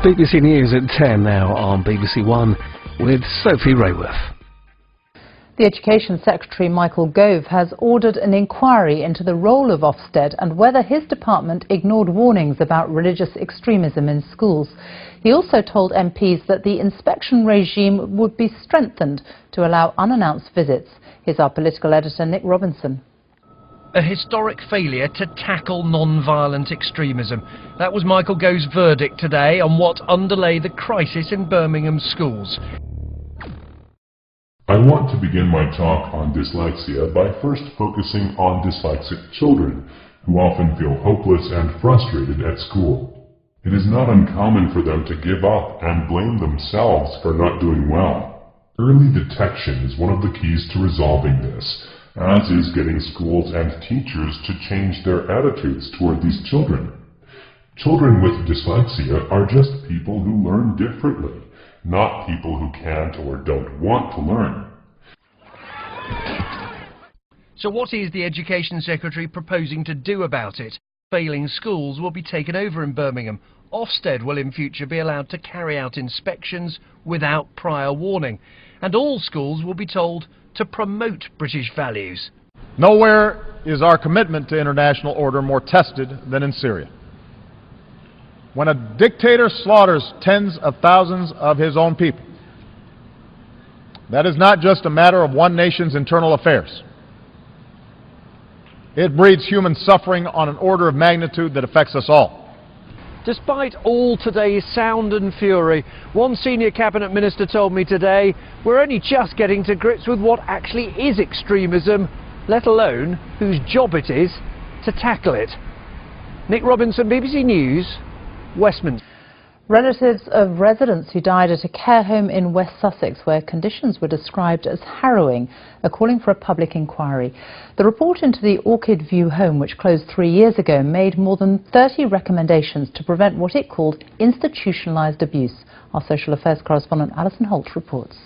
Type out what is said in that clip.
BBC News at 10 now on BBC One with Sophie Rayworth. The Education Secretary Michael Gove has ordered an inquiry into the role of Ofsted and whether his department ignored warnings about religious extremism in schools. He also told MPs that the inspection regime would be strengthened to allow unannounced visits. Here's our political editor Nick Robinson. A historic failure to tackle non-violent extremism. That was Michael Gove's verdict today on what underlay the crisis in Birmingham schools. I want to begin my talk on dyslexia by first focusing on dyslexic children, who often feel hopeless and frustrated at school. It is not uncommon for them to give up and blame themselves for not doing well. Early detection is one of the keys to resolving this, as is getting schools and teachers to change their attitudes toward these children. Children with dyslexia are just people who learn differently, not people who can't or don't want to learn. So what is the Education Secretary proposing to do about it? Failing schools will be taken over in Birmingham. Ofsted will in future be allowed to carry out inspections without prior warning. And all schools will be told to promote British values. Nowhere is our commitment to international order more tested than in Syria. When a dictator slaughters tens of thousands of his own people, that is not just a matter of one nation's internal affairs. It breeds human suffering on an order of magnitude that affects us all. Despite all today's sound and fury, one senior cabinet minister told me today, we're only just getting to grips with what actually is extremism, let alone whose job it is to tackle it. Nick Robinson, BBC News, Westminster. Relatives of residents who died at a care home in West Sussex, where conditions were described as harrowing, are calling for a public inquiry. The report into the Orchid View home, which closed 3 years ago, made more than 30 recommendations to prevent what it called institutionalised abuse. Our social affairs correspondent Alison Holt reports.